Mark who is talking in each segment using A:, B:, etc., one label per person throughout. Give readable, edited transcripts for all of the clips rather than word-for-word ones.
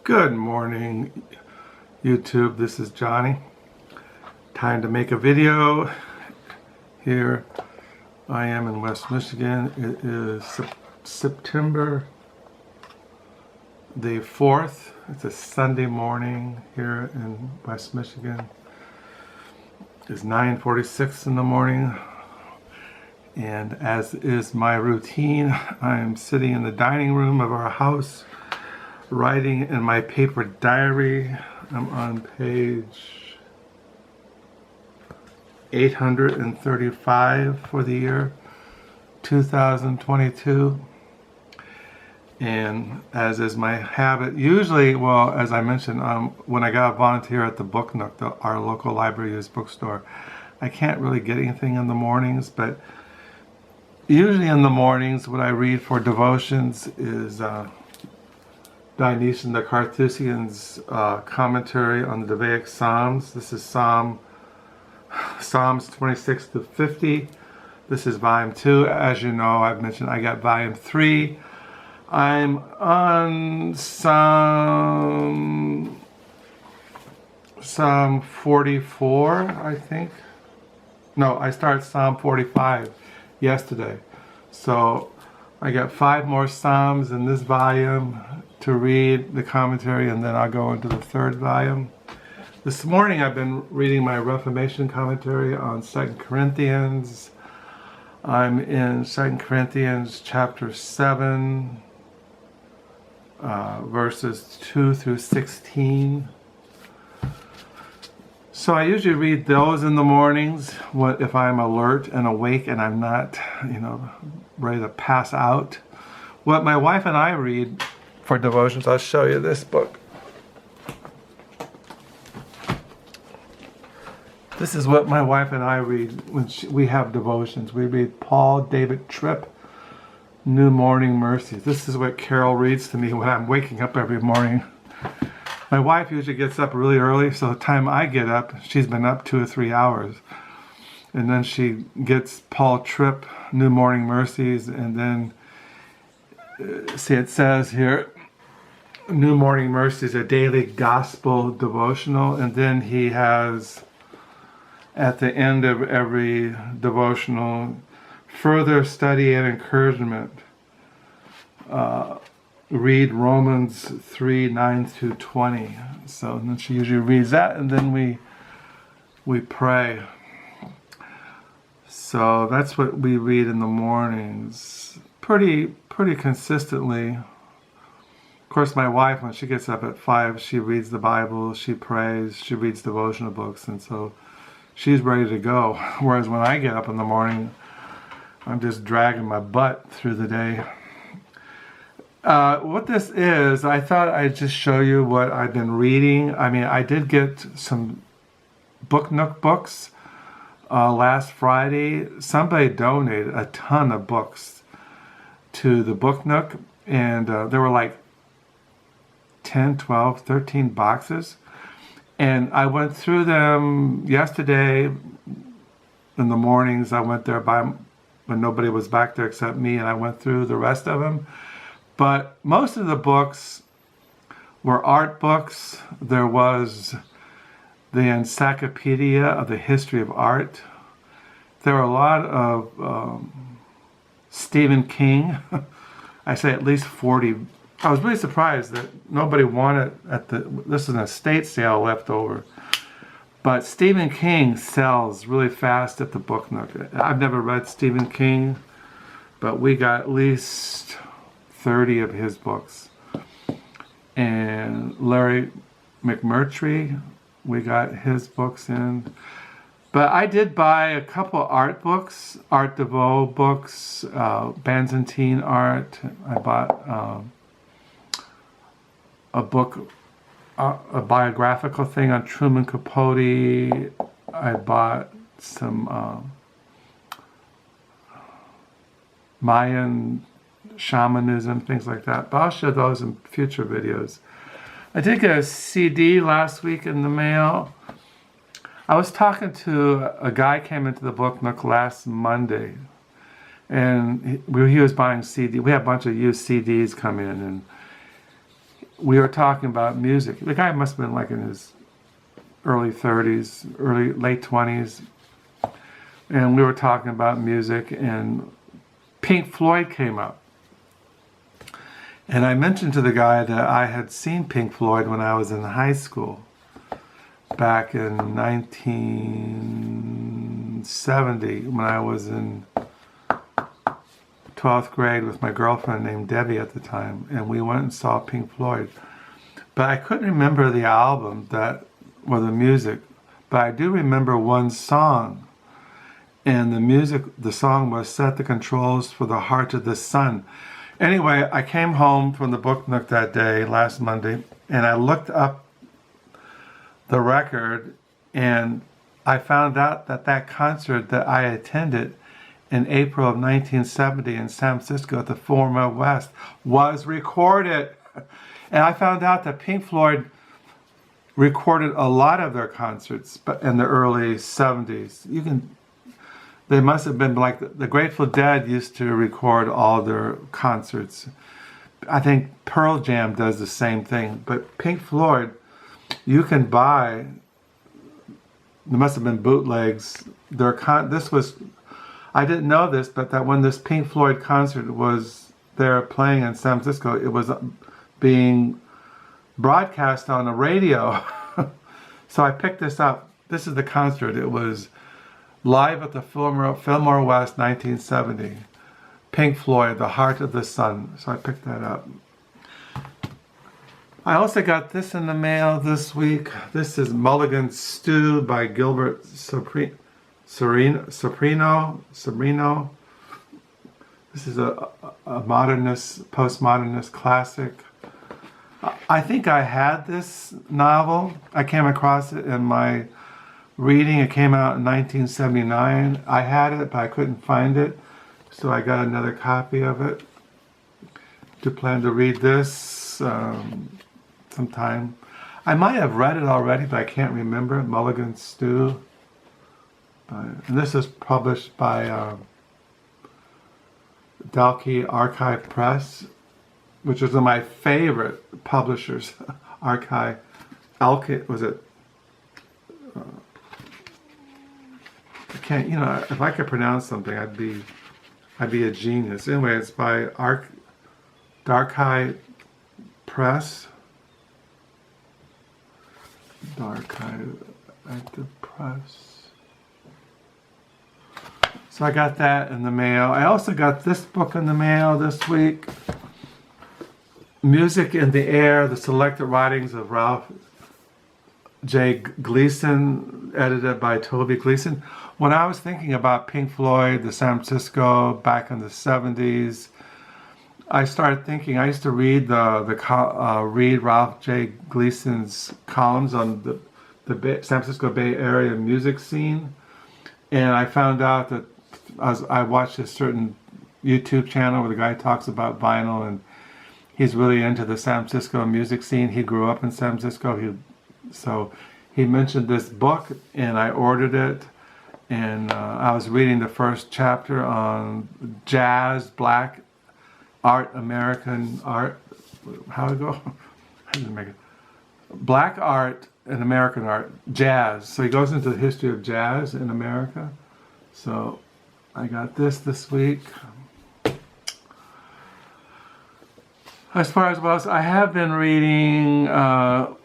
A: Good morning, YouTube. This is Johnny. Time to make a video. Here I am in West Michigan. It is September the 4th. It's a Sunday morning here in West Michigan. It's 9:46 in the morning. And as is my routine, I'm sitting in the dining room of our house writing in my paper diary. I'm on page 835 for the year 2022. And as is my habit, usually, well, as I mentioned, when I got a volunteer at the Book Nook, our local library used bookstore, I can't really get anything in the mornings, but usually in the mornings what I read for devotions is Denis and the Carthusian's commentary on the Davidic Psalms. This is Psalms 26 to 50. This is volume 2. As you know, I've mentioned I got volume 3. I'm on Psalm 44, I think. No, I started Psalm 45 yesterday. So I got 5 more Psalms in this volume to read the commentary, and then I'll go into the 3rd volume. This morning I've been reading my Reformation commentary on 2 Corinthians. I'm in 2 Corinthians chapter 7, verses 2 through 16. So I usually read those in the mornings if I'm alert and awake and I'm not, ready to pass out. What my wife and I read for devotions, I'll show you this book. This is what my wife and I read when we have devotions. We read Paul David Tripp, New Morning Mercies. This is what Carol reads to me when I'm waking up every morning. My wife usually gets up really early, so the time I get up, she's been up 2 or 3 hours. And then she gets Paul Tripp, New Morning Mercies, and then, see, it says here, New Morning Mercies, a daily gospel devotional, and then he has, at the end of every devotional, further study and encouragement. Read Romans 3, 9 through 20. So and then she usually reads that, and then we pray. So that's what we read in the mornings, pretty consistently. Of course, my wife, when she gets up at 5, she reads the Bible, she prays, she reads devotional books, and so she's ready to go. Whereas when I get up in the morning, I'm just dragging my butt through the day. What this is, I thought I'd just show you what I've been reading. I mean, I did get some Book Nook books last Friday. Somebody donated a ton of books to the Book Nook, and there were like 10, 12, 13 boxes. And I went through them yesterday in the mornings. I went there when nobody was back there except me, and I went through the rest of them. But most of the books were art books. There was the Encyclopedia of the History of Art. There were a lot of Stephen King. I say at least 40. I was really surprised that nobody wanted this is an estate sale left over. But Stephen King sells really fast at the Book Nook. I've never read Stephen King, but we got at least 30 of his books. And Larry McMurtry, we got his books in. But I did buy a couple art books, Art Devo books, Byzantine art. I bought a book, a biographical thing on Truman Capote. I bought some Mayan shamanism, things like that. But I'll show those in future videos. I did get a CD last week in the mail. I was talking to a guy came into the Book Nook last Monday, and he was buying CD. We had a bunch of used CDs come in, and we were talking about music. The guy must have been like in his early 30s, late 20s. And we were talking about music, and Pink Floyd came up. And I mentioned to the guy that I had seen Pink Floyd when I was in high school, back in 1970, when I was in 12th grade with my girlfriend named Debbie at the time, and we went and saw Pink Floyd. But I couldn't remember the album or the music, but I do remember one song. And the song was Set the Controls for the Heart of the Sun. Anyway, I came home from the Book Nook that day, last Monday, and I looked up the record, and I found out that concert that I attended in April of 1970 in San Francisco at the Forum West was recorded. And I found out that Pink Floyd recorded a lot of their concerts in the early 70s. They must have been like the Grateful Dead used to record all their concerts. I think Pearl Jam does the same thing. But Pink Floyd, you can buy, there must have been bootlegs. I didn't know this, but that when this Pink Floyd concert was there playing in San Francisco, it was being broadcast on the radio. So I picked this up. This is the concert. It was live at the Fillmore West, 1970. Pink Floyd, The Heart of the Sun. So I picked that up. I also got this in the mail this week. This is Mulligan Stew by Gilbert Soprino. This is a modernist, postmodernist classic. I think I had this novel. I came across it in my reading. It came out in 1979. I had it, but I couldn't find it, so I got another copy of it. To plan to read this sometime. I might have read it already, but I can't remember. Mulligan Stew. And this is published by Dalkey Archive Press, which is one of my favorite publishers. Archive, was it? I can't, if I could pronounce something, I'd be a genius. Anyway, it's by Darkeye Press. Darkeye Active Press. So I got that in the mail. I also got this book in the mail this week. Music in the Air, the selected writings of Ralph J. Gleason, edited by Toby Gleason. When I was thinking about Pink Floyd, the San Francisco, back in the 70s, I started thinking, I used to read read Ralph J. Gleason's columns on the San Francisco Bay Area music scene. And I found out that I watched a certain YouTube channel where the guy talks about vinyl, and he's really into the San Francisco music scene. He grew up in San Francisco. So he mentioned this book, and I ordered it. And I was reading the first chapter on jazz, black art, American art. How it go? I didn't make it. Black art and American art, jazz. So he goes into the history of jazz in America. So I got this week. As far as what else, I have been reading, I'm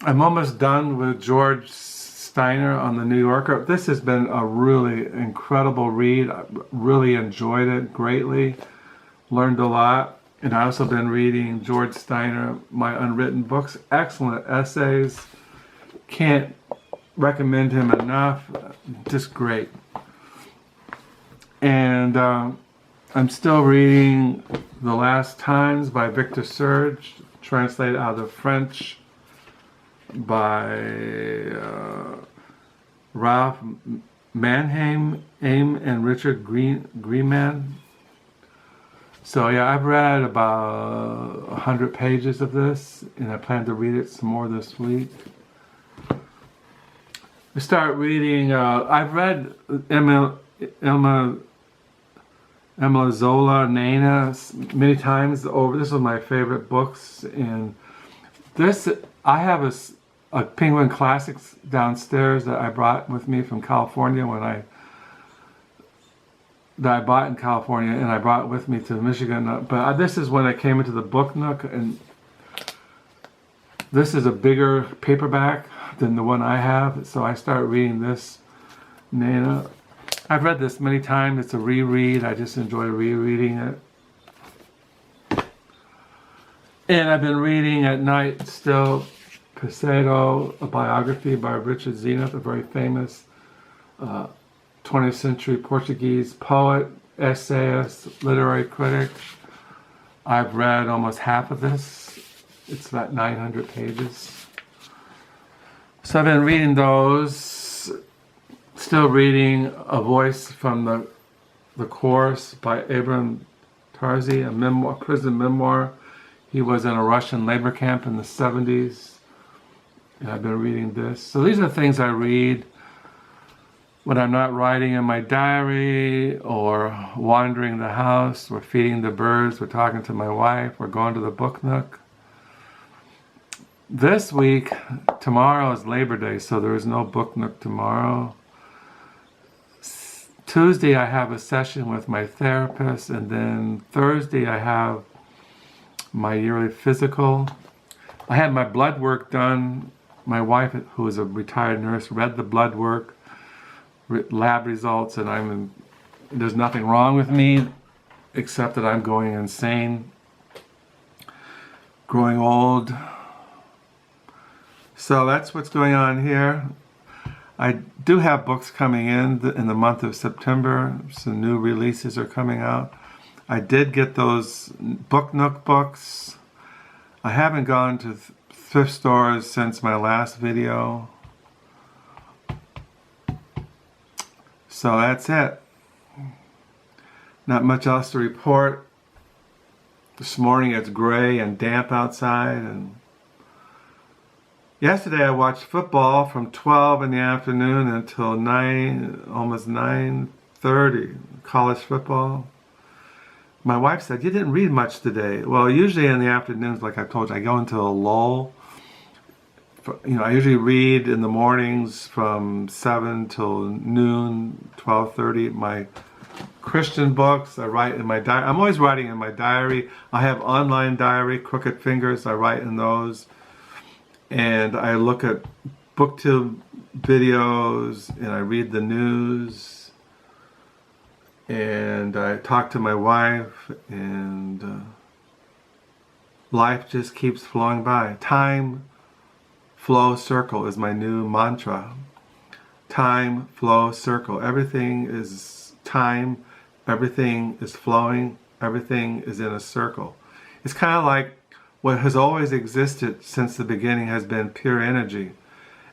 A: almost done with George Steiner on the New Yorker. This has been a really incredible read. I really enjoyed it greatly. Learned a lot. And I also been reading George Steiner, my unwritten books. Excellent essays. Can't recommend him enough. Just great. And I'm still reading The Last Times by Victor Serge, translated out of French by Ralph Mannheim, and Richard Greeman. So yeah, I've read about 100 pages of this, and I plan to read it some more this week. I start reading, I've read Emile Emile, Zola, Nana, many times over. This is my favorite books. And this, I have a Penguin Classics downstairs that I brought with me from California that I bought in California, and I brought with me to Michigan. But this is when I came into the Book Nook, and this is a bigger paperback than the one I have, so I start reading this. Nana, I've read this many times. It's a reread. I just enjoy rereading it. And I've been reading at night still Pessoa, a biography by Richard Zenith, a very famous 20th century Portuguese poet, essayist, literary critic. I've read almost half of this. It's about 900 pages. So I've been reading those. Still reading A Voice from the Course by Abram Tarzi, a memoir, prison memoir. He was in a Russian labor camp in the 70s. And I've been reading this. So these are things I read when I'm not writing in my diary, or wandering the house, or feeding the birds, or talking to my wife, or going to the Book Nook. This week, tomorrow is Labor Day, so there is no Book Nook tomorrow. Tuesday I have a session with my therapist, and then Thursday I have my yearly physical. I had my blood work done. My wife, who is a retired nurse, read the blood work, lab results, and there's nothing wrong with me except that I'm going insane, growing old. So that's what's going on here. I do have books coming in the month of September. Some new releases are coming out. I did get those Book Nook books. I haven't gone to thrift stores since my last video. So that's it. Not much else to report. This morning it's gray and damp outside, and yesterday I watched football from 12 in the afternoon until almost 9:30, college football. My wife said, "You didn't read much today." Well, usually in the afternoons, like I told you, I go into a lull. I usually read in the mornings from 7 till noon, 12:30. My Christian books, I write in my diary. I'm always writing in my diary. I have online diary, Crooked Fingers. I write in those. And I look at booktube videos, and I read the news, and I talk to my wife, and life just keeps flowing by. Time, flow, circle is my new mantra. Time, flow, circle. Everything is time, everything is flowing, everything is in a circle. It's kind of like what has always existed since the beginning has been pure energy.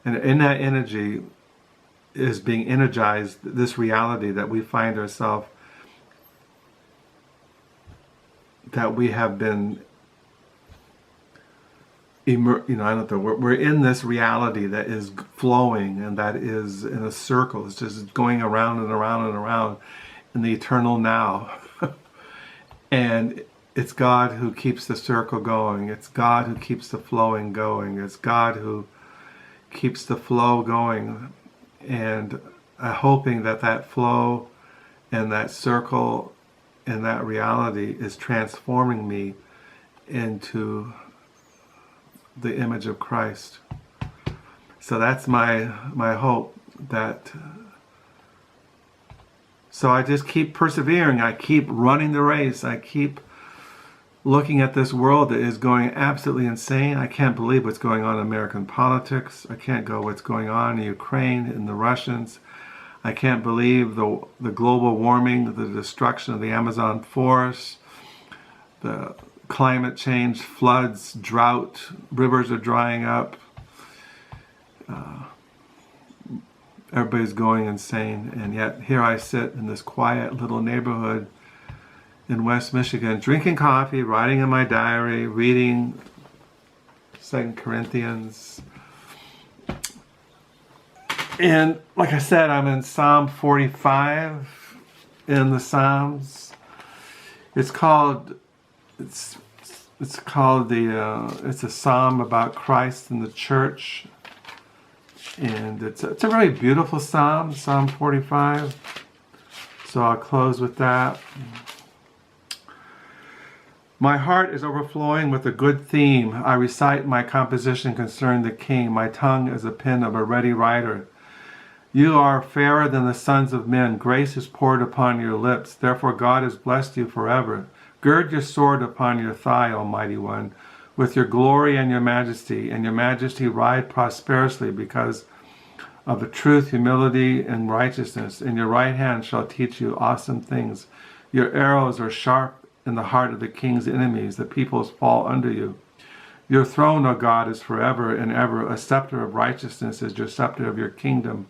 A: And in that energy is being energized, this reality that we find ourselves, that we have been, we're in this reality that is flowing and that is in a circle. It's just going around and around and around in the eternal now. And it's God who keeps the circle going. It's God who keeps the flowing going. It's God who keeps the flow going. And I'm hoping that that flow and that circle and that reality is transforming me into the image of Christ. So that's my hope. So I just keep persevering. I keep running the race. I keep looking at this world that is going absolutely insane. I can't believe what's going on in American politics. I can't go what's going on in Ukraine and the Russians. I can't believe the global warming, the destruction of the Amazon forest, the climate change, floods, drought, rivers are drying up. Everybody's going insane. And yet here I sit in this quiet little neighborhood in West Michigan, drinking coffee, writing in my diary, reading 2 Corinthians. And like I said, I'm in Psalm 45 in the Psalms. It's called, it's called it's a psalm about Christ and the church. And it's a really beautiful psalm, Psalm 45. So I'll close with that. My heart is overflowing with a good theme. I recite my composition concerning the king. My tongue is a pen of a ready writer. You are fairer than the sons of men. Grace is poured upon your lips. Therefore God has blessed you forever. Gird your sword upon your thigh, Almighty One, with your glory and your majesty. And your majesty ride prosperously because of the truth, humility, and righteousness. And your right hand shall teach you awesome things. Your arrows are sharp in the heart of the king's enemies. The peoples fall under you. Your throne, O God, is forever and ever. A scepter of righteousness is your scepter of your kingdom.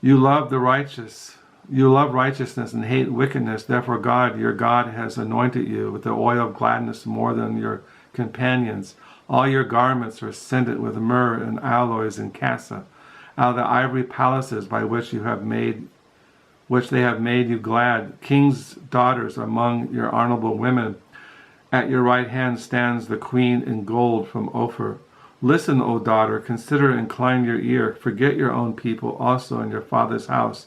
A: You love the righteous. You love righteousness and hate wickedness. Therefore God, your God, has anointed you with the oil of gladness more than your companions. All your garments are scented with myrrh and aloes and cassia. Out of the ivory palaces by which they have made you glad. King's daughters among your honorable women. At your right hand stands the queen in gold from Ophir. Listen, O daughter, consider, incline your ear. Forget your own people also in your father's house.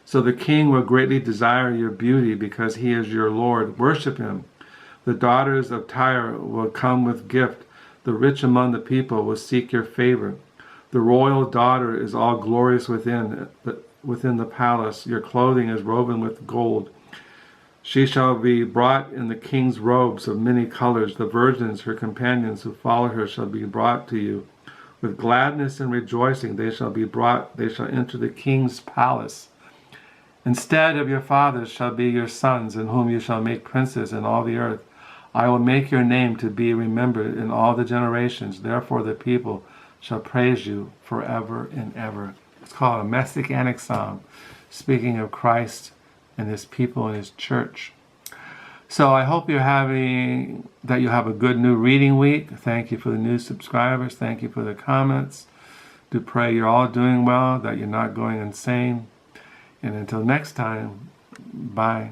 A: So the king will greatly desire your beauty because he is your Lord. Worship him. The daughters of Tyre will come with gift. The rich among the people will seek your favor. The royal daughter is all glorious within the palace. Your clothing is woven with gold. She shall be brought in the king's robes of many colors. The virgins, her companions who follow her, shall be brought to you. With gladness and rejoicing they shall enter the king's palace. Instead of your fathers shall be your sons, in whom you shall make princes in all the earth. I will make your name to be remembered in all the generations. Therefore the people shall praise you forever and ever. It's called a Messianic psalm, speaking of Christ and his people and his church. So I hope you have a good new reading week. Thank you for the new subscribers. Thank you for the comments. Do pray you're all doing well, that you're not going insane. And until next time, bye.